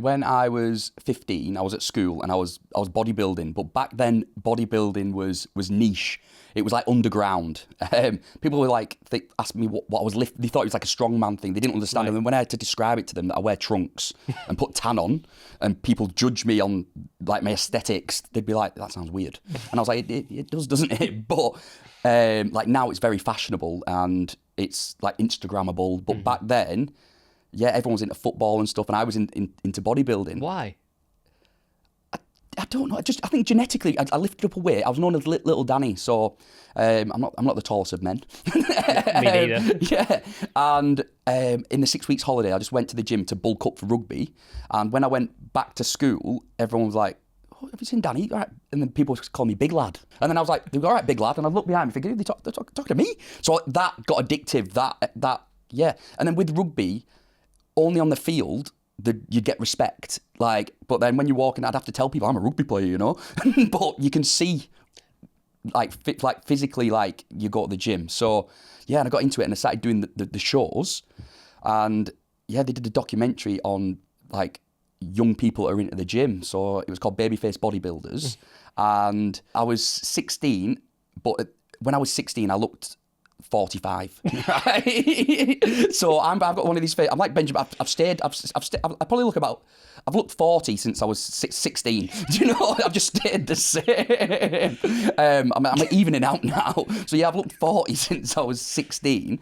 when I was 15, I was at school and I was bodybuilding. But back then, bodybuilding was niche. It was like underground. People were like, they asked me what I was lifting. They thought it was like a strongman thing. They didn't understand. Right. And then when I had to describe it to them that I wear trunks and put tan on, and people judge me on like my aesthetics, they'd be like, that sounds weird. And I was like, it does, doesn't it? But like now it's very fashionable and it's like Instagrammable. But back then, yeah, everyone was into football and stuff, and I was into bodybuilding. Why? I don't know. I think genetically, I lifted up a weight. I was known as Little Danny, so I'm not the tallest of men. Me neither. Yeah, and in the 6 weeks holiday, I just went to the gym to bulk up for rugby. And when I went back to school, everyone was like, "Oh, have you seen Danny?" All right. And then people call me Big Lad. And then I was like, "They go, all right, Big Lad." And I looked behind me, thinking, they're talking to me. So that got addictive. That yeah. And then with rugby, only on the field, you get respect, like, but then when you're walking, I'd have to tell people I'm a rugby player, you know. But you can see, like physically, like you go to the gym. So yeah, and I got into it and I started doing the shows, and yeah, they did a documentary on like young people that are into the gym. So it was called Babyface Bodybuilders, and I was 16, but when I was 16, I looked 45, right? So I've got one of these. I'm like Benjamin. I probably look about. I've looked 40 since I was 16. Do you know? I've just stayed the same. I'm evening out now. So yeah, I've looked 40 since I was 16.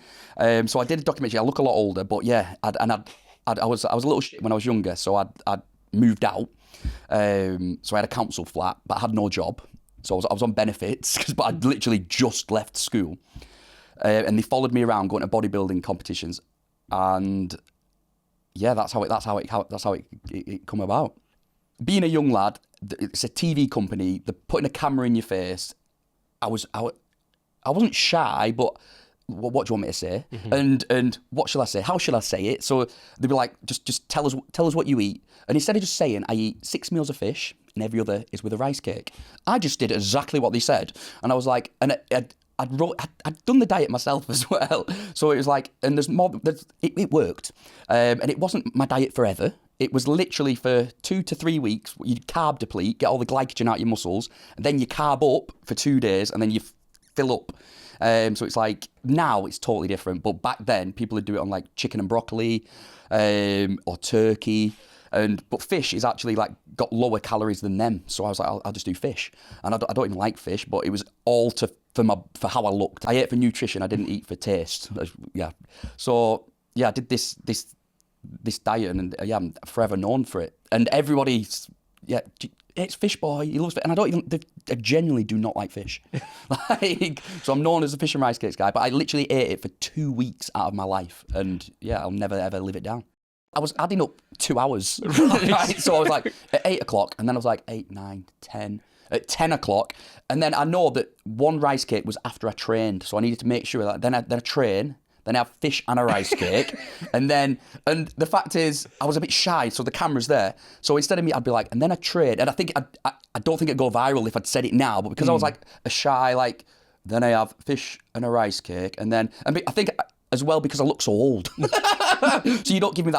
So I did a documentary. I look a lot older, but yeah, I was a little shit when I was younger. So I'd moved out. So I had a council flat, but I had no job. So I was on benefits, but I'd literally just left school. And they followed me around going to bodybuilding competitions, and yeah, that's how it come about. Being a young lad, it's a TV company. They're putting a camera in your face. I wasn't shy, but what do you want me to say? Mm-hmm. And what shall I say? How shall I say it? So they'd be like, just tell us what you eat. And instead of just saying I eat 6 meals of fish and every other is with a rice cake, I just did exactly what they said, and I was like, and I'd done the diet myself as well. So it was like, and it worked. And it wasn't my diet forever. It was literally for 2 to 3 weeks. You'd carb deplete, get all the glycogen out of your muscles, and then you carb up for 2 days, and then you fill up. So it's like, now it's totally different. But back then, people would do it on like chicken and broccoli or turkey. But fish is actually like got lower calories than them. So I was like, I'll just do fish. And I don't even like fish, but it was all for how I looked. I ate for nutrition. I didn't eat for taste. Yeah. So yeah, I did this diet, and yeah, I'm forever known for it. And everybody's, yeah, it's fish boy. He loves fish. And I genuinely do not like fish. So I'm known as the fish and rice cakes guy, but I literally ate it for 2 weeks out of my life. And yeah, I'll never ever live it down. I was adding up 2 hours, right? So I was like at 8 o'clock, and then I was like 8, 9, 10, at 10 o'clock. And then I know that one rice cake was after I trained. So I needed to make sure that then I train, then I have fish and a rice cake. and the fact is, I was a bit shy, so the camera's there. So instead of me, I'd be like, and then I trained. And I think, I don't think it'd go viral if I'd said it now, but because I was like a shy, like, then I have fish and a rice cake. And I think as well, because I look so old. So you don't give me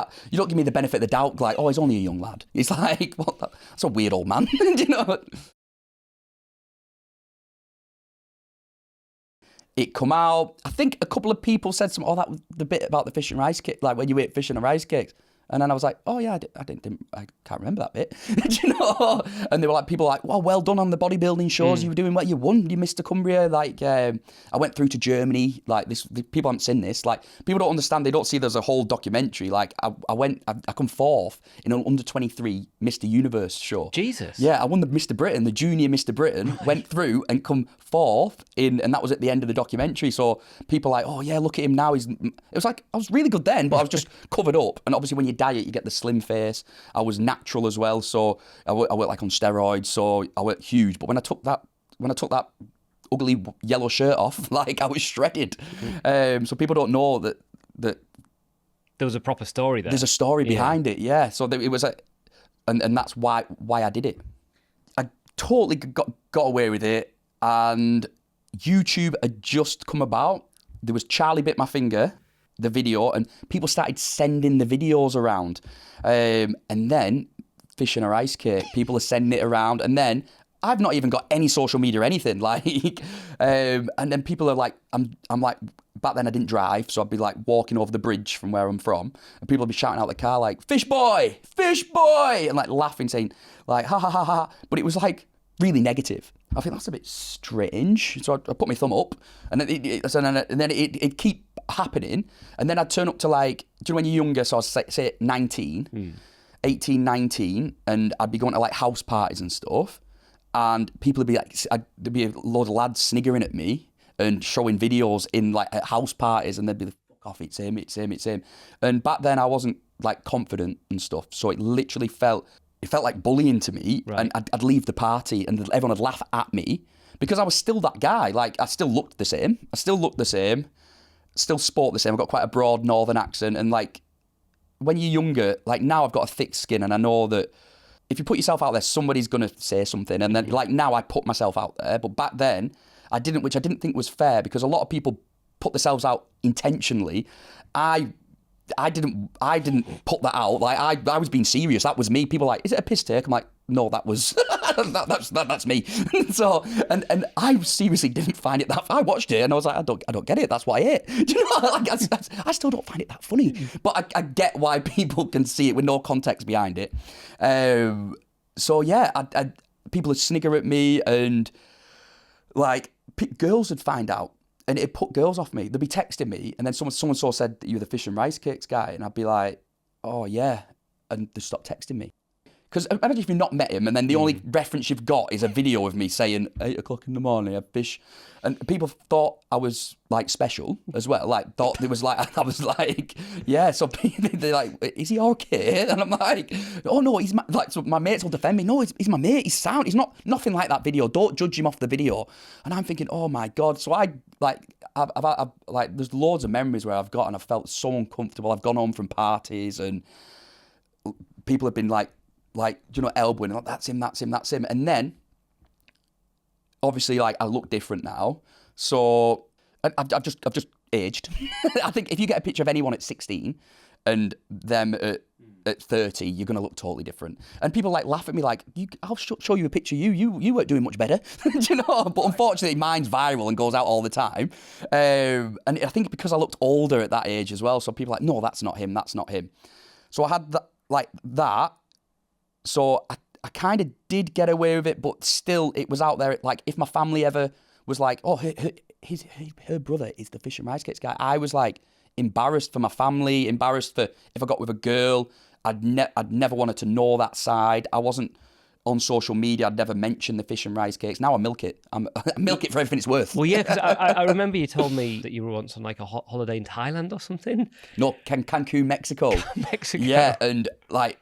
the benefit of the doubt, like, oh, he's only a young lad. It's like, what? That's a weird old man. Do you know? It come out, I think a couple of people said the bit about the fish and rice cake, like when you ate fish and rice cakes. And then I was like, oh yeah, I can't remember that bit. Do you know? And they were like, people were like, well done on the bodybuilding shows. You were doing well, you won, you Mr. Cumbria. Like, I went through to Germany. Like people haven't seen this. Like, people don't understand. They don't see there's a whole documentary. Like, I come fourth in an under 23 Mr. Universe show. Jesus. Yeah, I won the Mr. Britain, the junior Mr. Britain, went through and come fourth and that was at the end of the documentary. So people are like, oh yeah, look at him now. It was like, I was really good then, but I was just covered up. And obviously when you diet, you get the slim face. I was natural as well, so I went like on steroids, so I went huge. But when I took that ugly yellow shirt off, like, I was shredded. So people don't know that there was a proper story there. There's a story behind it, yeah. So it was and that's why I did it. I totally got away with it, and YouTube had just come about. There was Charlie Bit My Finger. the video, and people started sending the videos around. And then fish and a rice cake, people are sending it around, and then I've not even got any social media or anything, like, and then people are like, I'm like, back then I didn't drive, so I'd be like walking over the bridge from where I'm from, and people would be shouting out the car like, fish boy, and like laughing, saying like, ha ha ha ha, but it was like really negative. I think that's a bit strange, so I put my thumb up, and then it'd keep happening, and then I'd turn up to like, do you know when you're younger, so I was say 19, 18, 19, and I'd be going to like house parties and stuff, and people would be like, there'd be a load of lads sniggering at me and showing videos in like at house parties, and they'd be like, fuck off, it's him. And back then I wasn't like confident and stuff, so it literally felt like bullying to me, right. And I'd leave the party and everyone would laugh at me because I was still that guy. Like, I still looked the same, still sport the same. I've got quite a broad northern accent, and like when you're younger, like now I've got a thick skin, and I know that if you put yourself out there, somebody's going to say something. And then like now I put myself out there, but back then I didn't, which I didn't think was fair, because a lot of people put themselves out intentionally. I didn't put that out. Like I was being serious. That was me. People were like, is it a piss take? I'm like, no, that was that's me. So and I seriously didn't find it that. I watched it and I was like, I don't get it. That's what I ate. Do you know? Like, I still don't find it that funny. But I get why people can see it with no context behind it. So yeah, people would snigger at me, and like girls would find out. And it'd put girls off me. They'd be texting me, and then someone said that you're the fish and rice cakes guy, and I'd be like, oh yeah, and they stopped texting me. Because imagine if you've not met him, and then the only reference you've got is a video of me saying 8 o'clock in the morning I have fish, and people thought I was like special as well. Like thought it was like I was like, yeah. So they're like, is he okay? And I'm like, oh no, he's like. So my mates will defend me. No, he's my mate. He's sound. He's not nothing like that video. Don't judge him off the video. And I'm thinking, oh my god. So I've like there's loads of memories where I've got and I've felt so uncomfortable. I've gone home from parties and people have been like, you know, elbowing, like, that's him. And then, obviously, like, I look different now. So, I've just aged. I think if you get a picture of anyone at 16 and them at 30, you're going to look totally different. And people, like, laugh at me like, I'll show you a picture of you. You weren't doing much better. Do you know? But unfortunately, mine's viral and goes out all the time. And I think because I looked older at that age as well, so people are like, no, that's not him. So I had that. So I kind of did get away with it, but still it was out there. Like if my family ever was like, oh, her brother is the fish and rice cakes guy, I was like embarrassed for my family, embarrassed for if I got with a girl. I'd never wanted to know that side. I wasn't on social media. I'd never mentioned the fish and rice cakes. Now I milk it. I milk it for everything it's worth. Well, yeah, because I remember you told me that you were once on like a holiday in Thailand or something. No, Cancun, Mexico. Mexico. Yeah, and like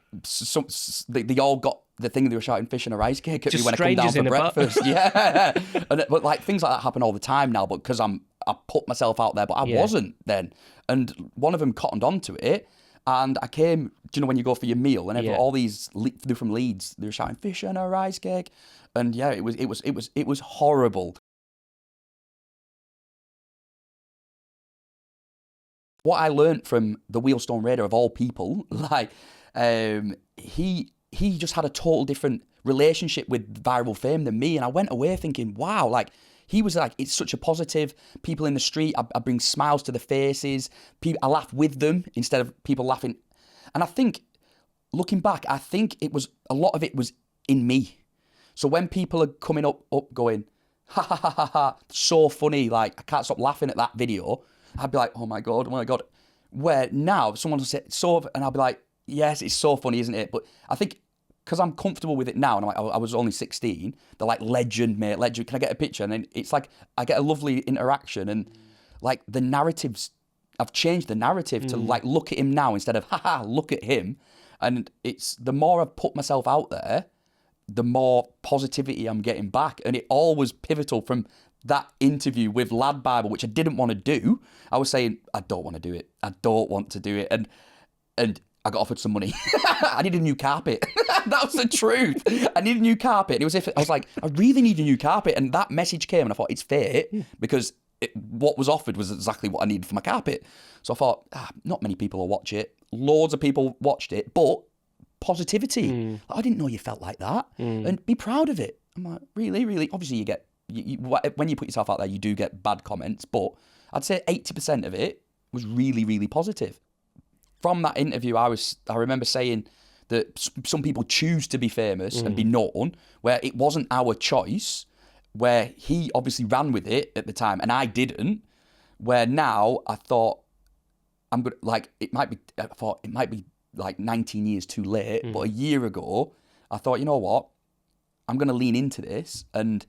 they all got the thing they were shouting fish and a rice cake at me when I come down for breakfast. Yeah, but like things like that happen all the time now. But because I put myself out there, but I wasn't then. And one of them cottoned onto it. And I came, do you know when you go for your meal and all these they're from Leeds, they were shouting fish and a rice cake, and yeah, it was horrible. What I learnt from the Wheelstone Raider of all people, like he just had a total different relationship with viral fame than me, and I went away thinking, wow, like. He was like, it's such a positive. People in the street, I bring smiles to the faces. I laugh with them instead of people laughing. And I think, looking back, I think a lot of it was in me. So when people are coming up going, ha ha ha ha ha, so funny, like I can't stop laughing at that video, I'd be like, oh my God. Where now someone will say, and I'll be like, yes, it's so funny, isn't it? But I think, because I'm comfortable with it now, and I'm like, I was only 16, they're like, legend, mate, legend, can I get a picture? And then it's like, I get a lovely interaction, and like the narratives, I've changed the narrative to like, look at him now instead of, haha, look at him. And it's, the more I've put myself out there, the more positivity I'm getting back. And it all was pivotal from that interview with Lad Bible, which I didn't want to do. I was saying, I don't want to do it. I don't want to do it. And I got offered some money. I needed a new carpet. That was the truth. I needed a new carpet. And it was I was like, I really need a new carpet. And that message came and I thought, it's fate because what was offered was exactly what I needed for my carpet. So I thought, not many people will watch it. Loads of people watched it, but positivity. Like, I didn't know you felt like that. And be proud of it. I'm like, really, really? Obviously, you get, when you put yourself out there, you do get bad comments, but I'd say 80% of it was really, really positive. From that interview, I remember saying that some people choose to be famous and be known, where it wasn't our choice, where he obviously ran with it at the time and I didn't, where now I thought it might be like 19 years too late, but a year ago I thought, you know what, I'm going to lean into this. And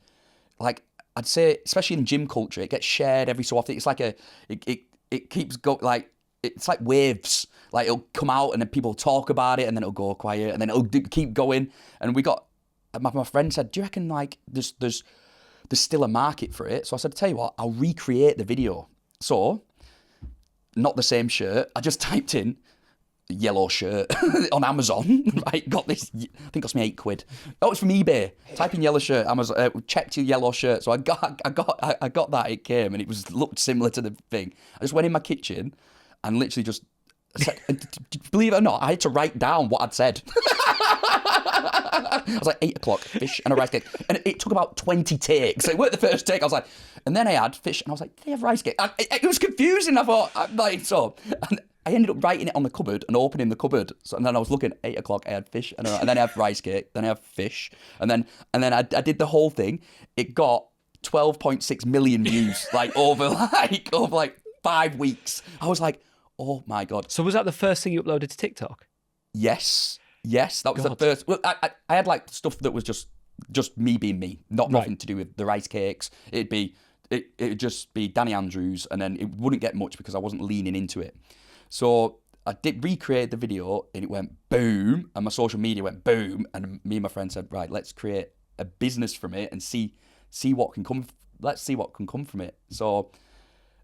like, I'd say, especially in gym culture, it gets shared every so often. It's like it keeps going, like, it's like waves. Like, it'll come out and then people talk about it and then it'll go quiet and then it'll keep going. And my friend said, do you reckon like there's still a market for it? So I said, tell you what, I'll recreate the video. So, not the same shirt. I just typed in yellow shirt on Amazon. Right, got this. I think it cost me £8. Oh, it's from eBay. Type in yellow shirt. Amazon. Checked your yellow shirt. So I got that. It came and it looked similar to the thing. I just went in my kitchen and literally just said, believe it or not, I had to write down what I'd said. I was like, 8 o'clock, fish and a rice cake. And it took about 20 takes. It weren't the first take. I was like, and then I had fish and I was like, they have rice cake. It was confusing. I thought, and I ended up writing it on the cupboard and opening the cupboard. So, and then I was looking, 8 o'clock, I had fish and then I have rice cake, then I have fish. And then I did the whole thing. It got 12.6 million views, like over 5 weeks. I was like, oh my God. So was that the first thing you uploaded to TikTok? Yes, that was the first. Well, I had like stuff that was just me being me, nothing to do with the rice cakes. It'd just be Danny Andrews, and then it wouldn't get much because I wasn't leaning into it. So I did recreate the video, and it went boom, and my social media went boom, and me and my friend said, right, let's create a business from it and see what can come. Let's see what can come from it. So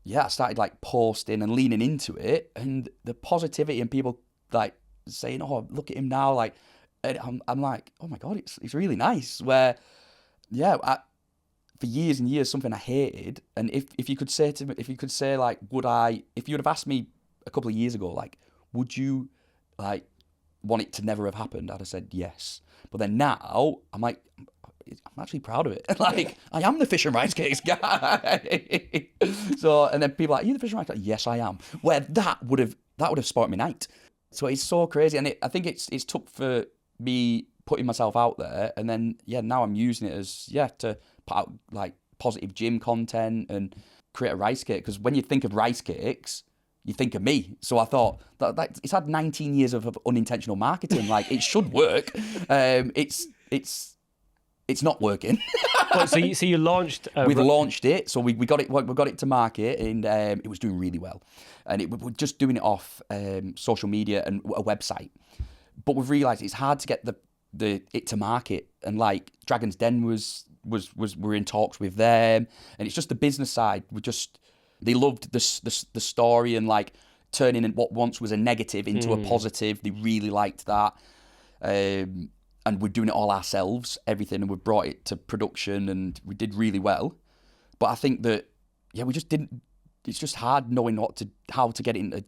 yeah, I started like posting and leaning into it, and the positivity and people like saying, "Oh, look at him now!" Like, and I'm like, "Oh my God, it's really nice." Where, yeah, for years and years, something I hated, and if you could say to me, like, if you would have asked me a couple of years ago, like, would you like want it to never have happened? I'd have said yes. But then now, I'm like, I'm actually proud of it. Like, I am the fish and rice cakes guy. So, and then people are like, are you the fish and rice cakes? Yes, I am. Where that would have spoiled my night. So it's so crazy. And I think it's took for me putting myself out there. And then, now I'm using it as, to put out like positive gym content and create a rice cake. Because when you think of rice cakes, you think of me. So I thought that it's had 19 years of unintentional marketing. Like, it should work. It's not working. So you launched. We've launched it, so we got it to market, and it was doing really well. And we're just doing it off social media and a website. But we've realised it's hard to get it to market. And like Dragon's Den we're in talks with them, and it's just the business side. They loved the story and like turning what once was a negative into a positive. They really liked that. And we're doing it all ourselves, everything, and we've brought it to production, and we did really well. But I think that, we just didn't. It's just hard knowing how to get it in.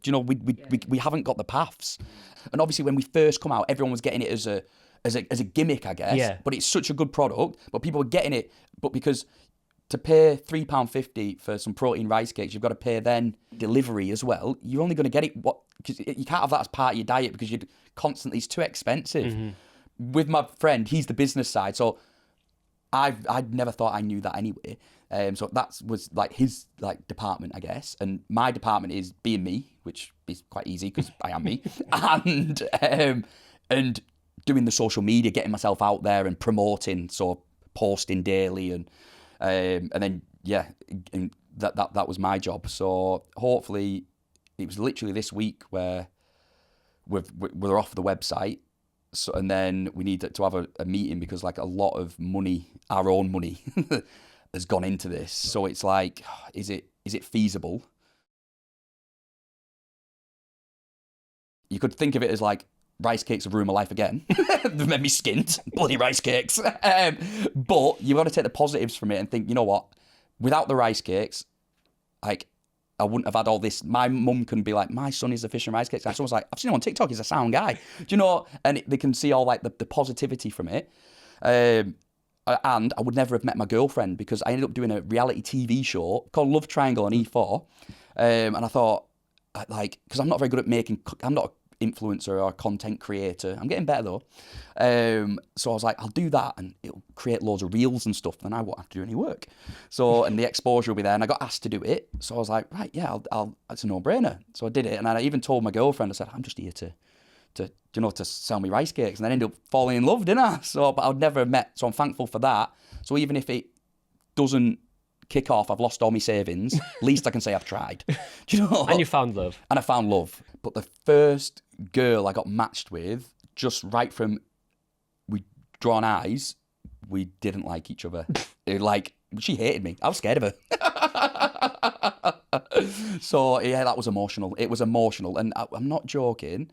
We haven't got the paths. And obviously, when we first come out, everyone was getting it as a gimmick, I guess. Yeah. But it's such a good product. But people were getting it, but because to pay £3.50 for some protein rice cakes, you've got to pay then delivery as well. You're only going to get it because you can't have that as part of your diet because it's too expensive. Mm-hmm. With my friend, he's the business side, so I'd never thought I knew that anyway. So that was like his like department, I guess, and my department is being me, which is quite easy because I am me, and doing the social media, getting myself out there and promoting, so posting daily, and then and that was my job. So hopefully, it was literally this week where we're off the website. So, and then we need to have a meeting because like a lot of money, our own money, has gone into this. So it's like, is it feasible? You could think of it as like rice cakes have ruined my life again. They've made me skint, bloody rice cakes. But you've got to take the positives from it and think, you know what? Without the rice cakes, like, I wouldn't have had all this. My mum can be like, my son is a fish and rice cakes guy. Someone's like, I've seen him on TikTok, he's a sound guy. Do you know? And they can see all like the positivity from it. And I would never have met my girlfriend because I ended up doing a reality TV show called Love Triangle on E4. And I thought, like, because I'm not very good at I'm not an influencer or a content creator. I'm getting better though. So I was like, I'll do that and it'll create loads of reels and stuff. Then I won't have to do any work. So, and the exposure will be there. And I got asked to do it. So I was like, right, yeah, it's a no-brainer. So I did it. And I even told my girlfriend, I said, I'm just here to sell me rice cakes. And then I ended up falling in love, didn't I? So, but I would never have met. So I'm thankful for that. So even if it doesn't kick off, I've lost all my savings, at least I can say I've tried. Do you know? And you found love. And I found love. But the first girl I got matched with, just right from we drawn eyes, we didn't like each other. She hated me. I was scared of her. So yeah, that was emotional. It was emotional. And I'm not joking.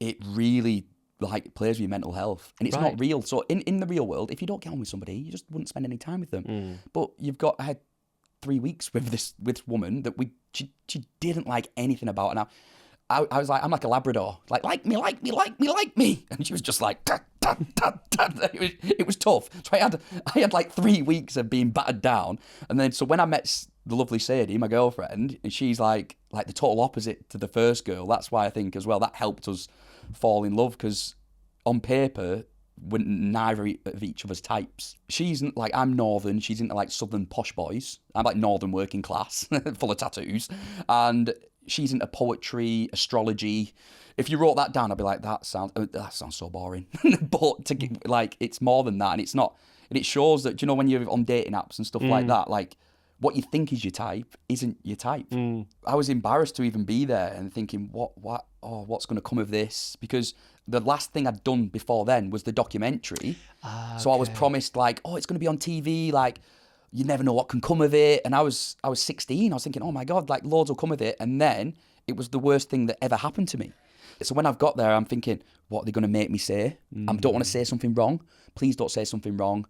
It really plays with your mental health, and it's not real. So in the real world, if you don't get on with somebody, you just wouldn't spend any time with them. But I had 3 weeks with this woman that she didn't like anything about, and I was like, I'm like a Labrador, like me, and she was just like, da, da, da, da. It was tough. So I had like 3 weeks of being battered down, and then so when I met the lovely Sadie, my girlfriend, and she's like the total opposite to the first girl. That's why I think as well that helped us fall in love, because on paper we're neither of each other's types. She's like, I'm northern, she's into like southern posh boys. I'm like northern working class, full of tattoos, and she's into poetry, astrology. If you wrote that down, I'd be like, that sounds so boring. But it's more than that, and it's not. And it shows that, you know, when you're on dating apps and stuff like that, like what you think is your type isn't your type. I was embarrassed to even be there and thinking, what's going to come of this? Because the last thing I'd done before then was the documentary. Okay. So I was promised it's going to be on TV, you never know what can come of it. And I was 16. I was thinking, oh my God, loads will come of it. And then it was the worst thing that ever happened to me. So when I've got there, I'm thinking, what are they going to make me say? I don't want to say something wrong. Please don't say something wrong.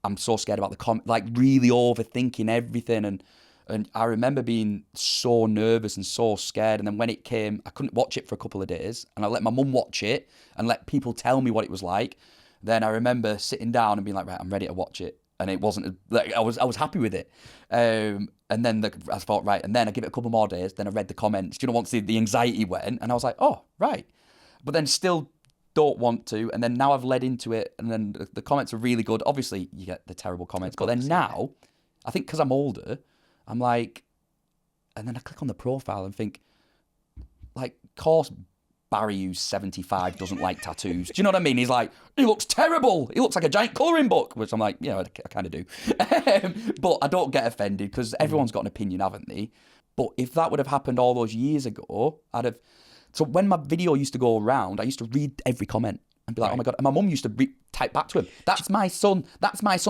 I'm so scared about the really overthinking everything. And I remember being so nervous and so scared. And then when it came, I couldn't watch it for a couple of days. And I let my mum watch it and let people tell me what it was like. Then I remember sitting down and being like, right, I'm ready to watch it. And it wasn't, I was happy with it. And then I thought, right, and then I give it a couple more days. Then I read the comments, once the anxiety went. And I was like, oh, right. But then still don't want to. And then now I've led into it. And then the comments are really good. Obviously, you get the terrible comments. But then now, I think because I'm older, I'm like, and then I click on the profile and think, of course Barry, who's 75, doesn't like tattoos. Do you know what I mean? He's like, he looks terrible. He looks like a giant colouring book, which I'm like, yeah, I kind of do. But I don't get offended because everyone's got an opinion, haven't they? But if that would have happened all those years ago, So when my video used to go around, I used to read every comment and be like, oh my God. And my mum used to type back to him, that's my son,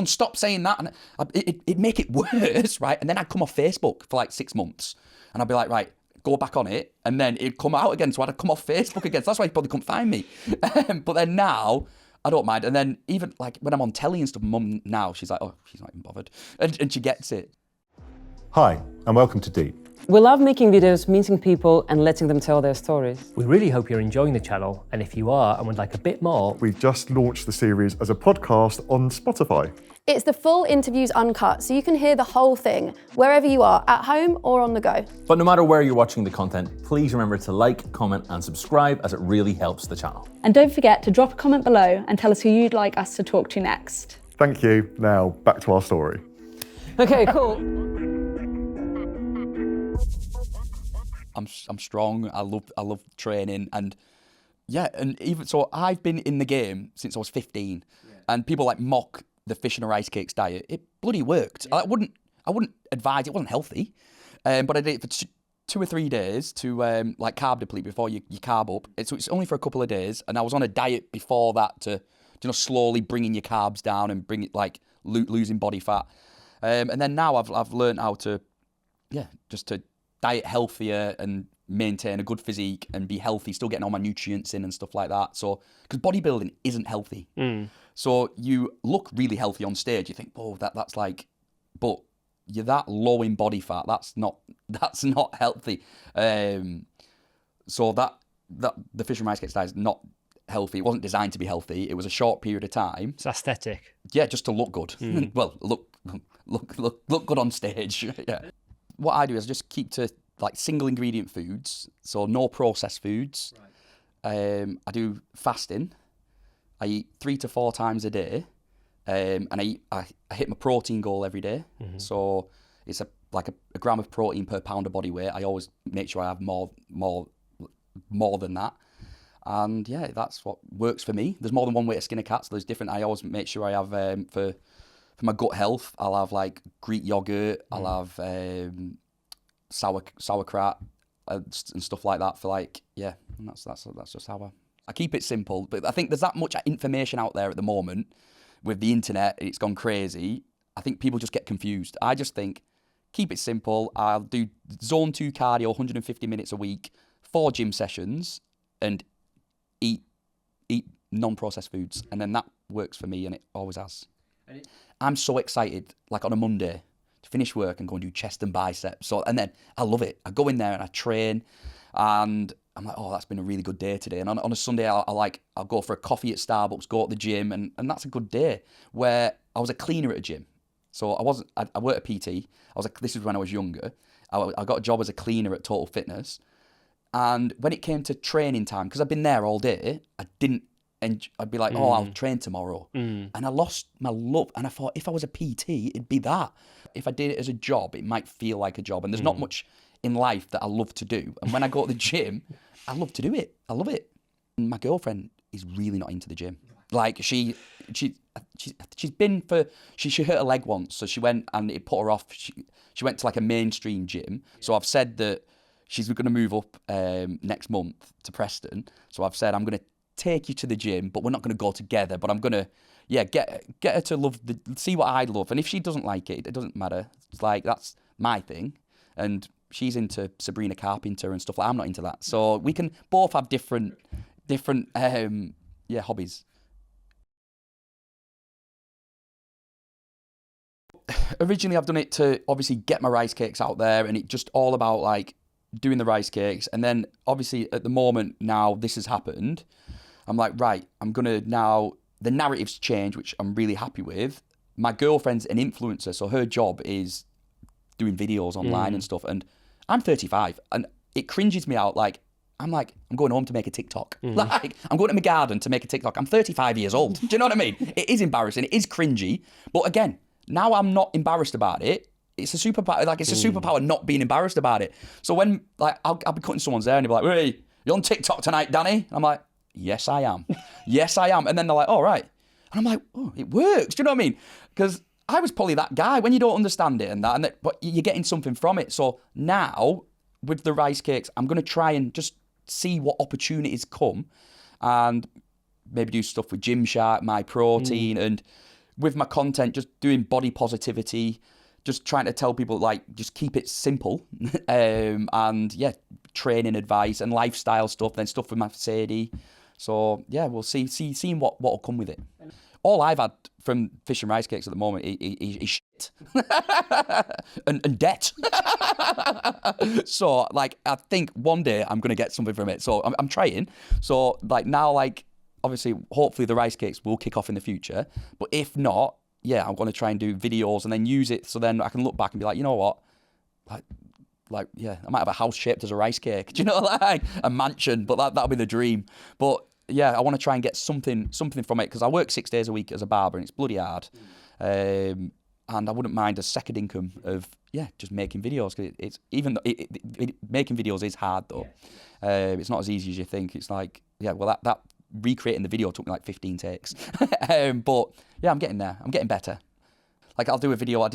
stop saying that. And it'd make it worse, right? And then I'd come off Facebook for 6 months and I'd be like, right, go back on it. And then it'd come out again. So I'd come off Facebook again. So that's why you probably couldn't find me. But then now, I don't mind. And then even when I'm on telly and stuff, mum now, she's like, oh, she's not even bothered. And she gets it. Hi, and welcome to Deep. We love making videos, meeting people and letting them tell their stories. We really hope you're enjoying the channel, and if you are and would like a bit more, We've just launched the series as a podcast on Spotify. It's the full interviews uncut, so you can hear the whole thing, wherever you are, at home or on the go. But no matter where you're watching the content, please remember to like, comment and subscribe, as it really helps the channel. And don't forget to drop a comment below and tell us who you'd like us to talk to next. Thank you. Now, back to our story. Okay, cool. I'm strong. I love training, and yeah, and even so, I've been in the game since I was 15, and people mock the fish and rice cakes diet. It bloody worked. I wouldn't advise. It wasn't healthy, but I did it for 2 or 3 days to carb deplete before you carb up. So it's only for a couple of days, and I was on a diet before that to slowly bringing your carbs down and bring it losing body fat, and then now I've learned how to just to diet healthier and maintain a good physique and be healthy, still getting all my nutrients in and stuff like that. So, because bodybuilding isn't healthy. So you look really healthy on stage. You think, oh, that's but you're that low in body fat, that's not healthy. So that the fish and rice cakes diet is not healthy. It wasn't designed to be healthy. It was a short period of time. It's aesthetic. Yeah, just to look good. Well, look good on stage. Yeah. What I do is just keep to like single ingredient foods, so no processed foods. Right. I do fasting. I eat 3 to 4 times a day, and I hit my protein goal every day. So it's like a gram of protein per pound of body weight. I always make sure I have more than that. And yeah, that's what works for me. There's more than one way to skin a cat, so there's different. I always make sure I have for my gut health. I'll have like Greek yogurt. I'll have sauerkraut and stuff like that for like, yeah. And that's just how I keep it simple. But I think there's that much information out there at the moment with the internet. It's gone crazy. I think people just get confused. I just think keep it simple. I'll do zone 2 cardio, 150 minutes a week, 4 gym sessions, and eat non-processed foods, and then that works for me, and it always has. I'm so excited, like on a Monday, to finish work and go and do chest and biceps. So, and then I love it. I go in there and I train, and I'm like, oh, that's been a really good day today. And on a Sunday, I'll go for a coffee at Starbucks, go to the gym, and that's a good day. Where I was a cleaner at a gym, so I worked at PT. This is when I was younger. I got a job as a cleaner at Total Fitness. And when it came to training time, because I've been there all day, I'd be like, oh, I'll train tomorrow. And I lost my love. And I thought, if I was a PT, it'd be that. If I did it as a job, it might feel like a job. And there's not much in life that I love to do. And when I go to the gym, I love to do it. I love it. And my girlfriend is really not into the gym. Like she's been for, she hurt her leg once. So she went and it put her off. She went to like a mainstream gym. So I've said that she's going to move up next month to Preston. So I've said I'm going to take you to the gym, but we're not going to go together. But I'm going to, get her to see what I love. And if she doesn't like it, it doesn't matter. It's like, that's my thing. And she's into Sabrina Carpenter and stuff like that. I'm not into that. So we can both have different hobbies. Originally, I've done it to obviously get my rice cakes out there, and it's just all about like doing the rice cakes. And then obviously at the moment now this has happened, I'm like, right, I'm gonna now, the narrative's changed, which I'm really happy with. My girlfriend's an influencer, so her job is doing videos online and stuff, and I'm 35 and it cringes me out. I'm going home to make a TikTok. Like, I'm going to my garden to make a TikTok. I'm 35 years old. Do you know what I mean? It is embarrassing, it is cringy, but again, now I'm not embarrassed about it. It's a superpower. Like, it's a superpower not being embarrassed about it. So when, like, I'll be cutting someone's hair and they'll be like, hey, you on TikTok tonight, Danny? And I'm like, yes, I am. Yes, I am. And then they're like, all right. And I'm like, oh, it works. Do you know what I mean? Because I was probably that guy when you don't understand it and that, but you're getting something from it. So now with the rice cakes, I'm going to try and just see what opportunities come and maybe do stuff with Gymshark, My Protein, and with my content, just doing body positivity, just trying to tell people, like, just keep it simple. And yeah, training advice and lifestyle stuff, then stuff with my Mercedes. So yeah, we'll seeing what'll come with it. All I've had from fish and rice cakes at the moment is shit and debt. So like, I think one day I'm gonna get something from it. So I'm trying. So like now, like obviously, hopefully the rice cakes will kick off in the future. But if not, yeah, I'm gonna try and do videos and then use it so then I can look back and be like, you know what, like yeah, I might have a house shaped as a rice cake. Do you know, like a mansion? But that'll be the dream. But yeah, I want to try and get something from it because I work 6 days a week as a barber and it's bloody hard. And I wouldn't mind a second income of just making videos. Cause it's even though making videos is hard though. It's not as easy as you think. It's like that recreating the video took me like 15 takes. But yeah, I'm getting there. I'm getting better. Like I'll do a video. I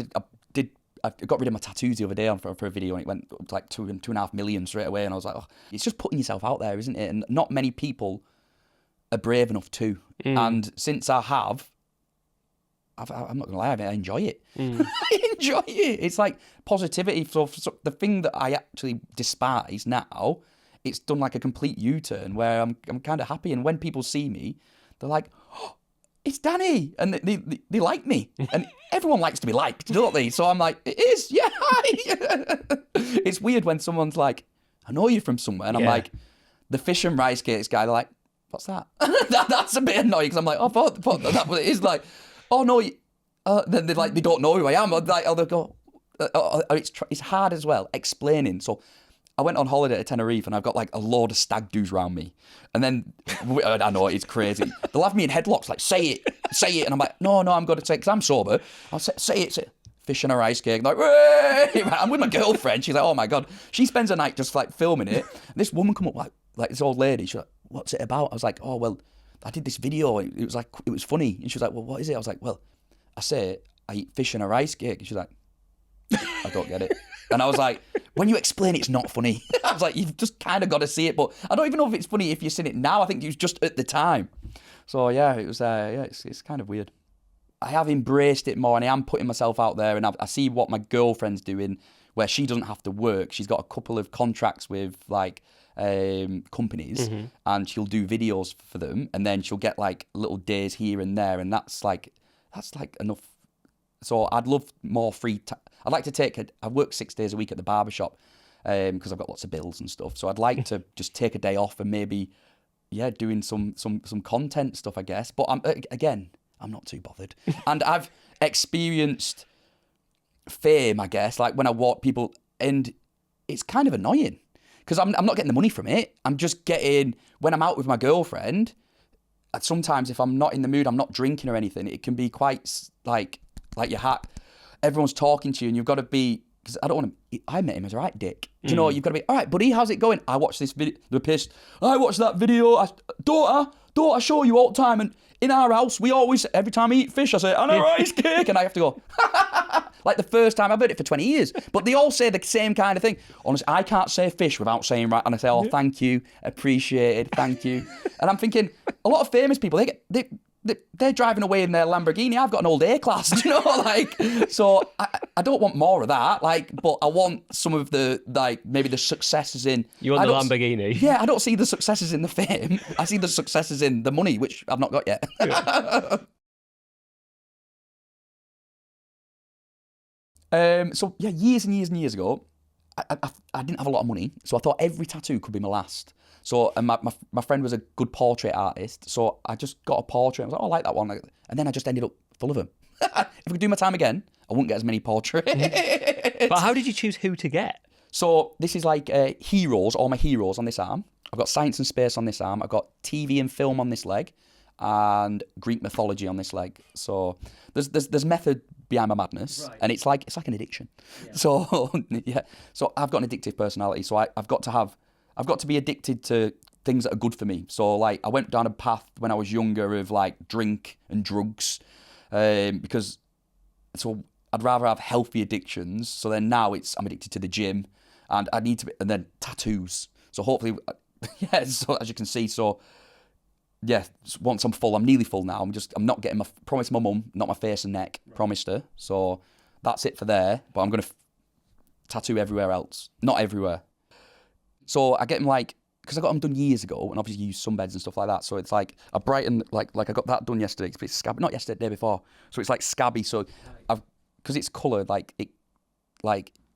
got rid of my tattoos the other day for a video and it went up to like 2.5 million straight away. And I was like, oh, it's just putting yourself out there, isn't it? And not many people are brave enough to. And since I have, I'm not gonna lie, I enjoy it. I enjoy it. It's like positivity. So the thing that I actually despise now, it's done like a complete U-turn where I'm kind of happy. And when people see me, they're like, oh, it's Danny. And they like me. And everyone likes to be liked, don't they? So I'm like, it is, yeah, hi. It's weird when someone's like, I know you from somewhere. And I'm like, the fish and rice cakes guy, they're like, what's that? That's a bit annoying because I'm like, oh, thought that was, it is like, oh no, then they don't know who I am. Or like, they'll go, it's hard as well explaining. So I went on holiday to Tenerife and I've got like a load of stag doos around me. And then, I know, it's crazy. They'll have me in headlocks, like, say it. And I'm like, no, I'm going to say it because I'm sober. I'll say it. Fish and a rice cake. I'm like, I'm with my girlfriend. She's like, oh my God. She spends a night just like filming it. And this woman come up like this old lady. She's like, what's it about? I was like, oh, well, I did this video. It was funny. And she was like, well, what is it? I was like, well, I say I eat fish and a rice cake. And she's like, I don't get it. And I was like, when you explain it's not funny. I was like, you've just kind of got to see it. But I don't even know if it's funny if you've seen it now. I think it was just at the time. So yeah, it was, it's kind of weird. I have embraced it more and I am putting myself out there, and I see what my girlfriend's doing where she doesn't have to work. She's got a couple of contracts with like companies and she'll do videos for them, and then she'll get like little days here and there, and that's like enough. So I'd love more free time. I'd like to I work 6 days a week at the barbershop because I've got lots of bills and stuff. So I'd like to just take a day off and maybe, doing some content stuff, I guess. But I'm not too bothered. And I've experienced fame, I guess, like when I walk people, and it's kind of annoying because I'm not getting the money from it. I'm just getting, when I'm out with my girlfriend, sometimes if I'm not in the mood, I'm not drinking or anything, it can be quite like your hat. Everyone's talking to you and you've got to be, because I don't want to, I met him as a right dick. Do you know, you've got to be, all right, buddy, how's it going? I watched this video, they're pissed. I watched that video, daughter, show you all the time, and in our house, we always, every time I eat fish, I say, and a rice cake, and I have to go, like the first time I've heard it for 20 years. But they all say the same kind of thing. Honestly, I can't say fish without saying right, and I say, oh, thank you, appreciated, thank you. And I'm thinking, a lot of famous people, they're driving away in their Lamborghini. I've got an old A-class, you know, like, so I don't want more of that, like, but I want some of the, like, maybe the successes in... You want the Lamborghini? Yeah, I don't see the successes in the fame. I see the successes in the money, which I've not got yet. So, yeah, years and years and years ago, I didn't have a lot of money, so I thought every tattoo could be my last. So, and my friend was a good portrait artist, so I just got a portrait. I was like, oh, I like that one. And then I just ended up full of them. If I could do my time again, I wouldn't get as many portraits. But how did you choose who to get? So this is like heroes, all my heroes on this arm. I've got science and space on this arm. I've got TV and film on this leg, and Greek mythology on this leg. So there's method behind my madness, right. And it's like an addiction. Yeah. So yeah, so I've got an addictive personality. So I've got to be addicted to things that are good for me. So like I went down a path when I was younger of like drink and drugs, because so I'd rather have healthy addictions. So then now I'm addicted to the gym, and I need to be, and then tattoos. So hopefully, yeah. So as you can see, so yeah. Once I'm full, I'm nearly full now. I'm not getting promised my mum, not my face and neck. Right. Promised her. So that's it for there. But I'm gonna tattoo everywhere else. Not everywhere. So I get them like, because I got them done years ago, and obviously use sunbeds and stuff like that. So it's like a brighten, like I got that done yesterday. It's scabby, not yesterday, the day before. So it's like scabby. So because it's coloured, like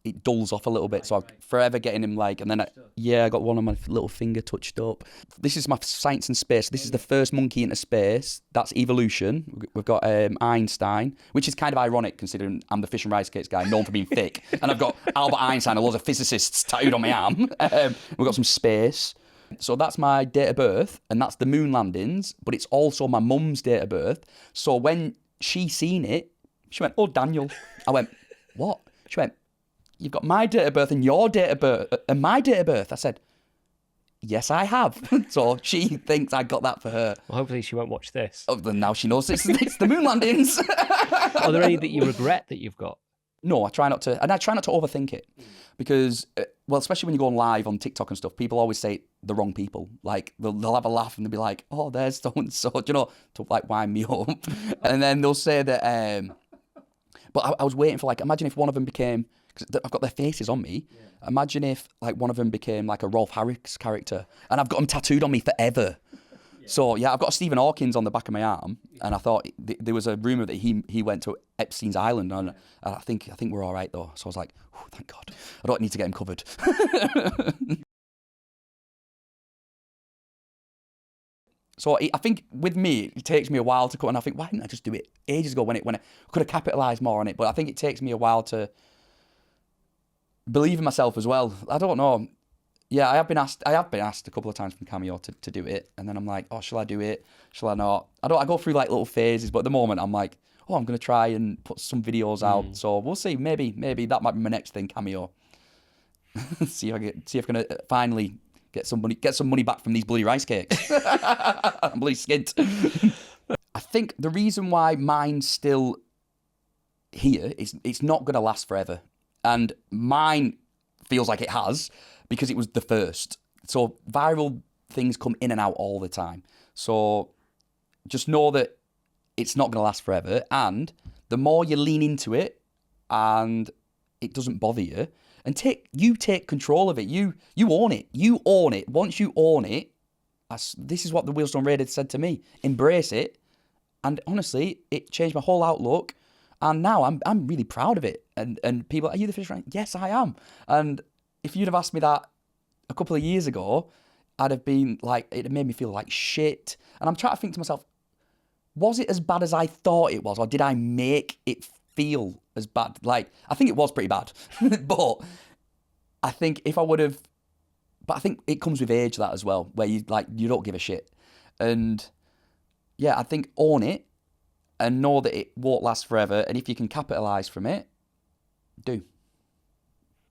it dulls off a little bit. So I'm forever getting him like, and then I got one on my little finger touched up. This is my science and space. This is the first monkey into space. That's evolution. We've got Einstein, which is kind of ironic considering I'm the fish and rice cakes guy, known for being thick. And I've got Albert Einstein and loads of physicists tattooed on my arm. We've got some space. So that's my date of birth, and that's the moon landings, but it's also my mum's date of birth. So when she seen it, she went, oh, Daniel. I went, what? She went, you've got my date of birth and your date of birth and my date of birth. I said, yes, I have. So she thinks I got that for her. Well, hopefully she won't watch this. Oh, then now she knows it's the moon landings. Are there any that you regret that you've got? No, I try not to. And I try not to overthink it. Because, well, especially when you go on live on TikTok and stuff, people always say the wrong people. Like, they'll have a laugh and they'll be like, oh, there's so-and-so, you know, to like wind me up. And then they'll say that, but I was waiting for like, imagine if one of them became, because I've got their faces on me. Yeah. Imagine if like one of them became like a Rolf Harris character, and I've got them tattooed on me forever. Yeah. So yeah, I've got a Stephen Hawkins on the back of my arm, and I thought there was a rumor that he went to Epstein's Island, and I think we're all right though. So I was like, thank God, I don't need to get him covered. So I think with me, it takes me a while to cut, and I think, why didn't I just do it ages ago when I could have capitalised more on it? But I think it takes me a while to believe in myself as well. I don't know. Yeah, I have been asked a couple of times from Cameo to do it, and then I'm like, oh, shall I do it? Shall I not? I go through like little phases, but at the moment I'm like, oh, I'm gonna try and put some videos out. So we'll see. Maybe that might be my next thing, Cameo. see if I can finally get some money back from these bloody rice cakes. I'm bloody skint. I think the reason why mine's still here is it's not gonna last forever, and mine feels like it has, because it was the first. So viral things come in and out all the time. So just know that it's not going to last forever. And the more you lean into it and it doesn't bother you, and take control of it. You own it. You own it. Once you own it, this is what the Wheels Don't Raid said to me. Embrace it. And honestly, it changed my whole outlook. And now I'm really proud of it. And people, are you the finisher line? Yes, I am. And if you'd have asked me that a couple of years ago, I'd have been like, it made me feel like shit. And I'm trying to think to myself, was it as bad as I thought it was? Or did I make it feel as bad? Like, I think it was pretty bad. But I think if I would have, but I think it comes with age, that as well, where you don't give a shit. And yeah, I think own it and know that it won't last forever. And if you can capitalise from it, do.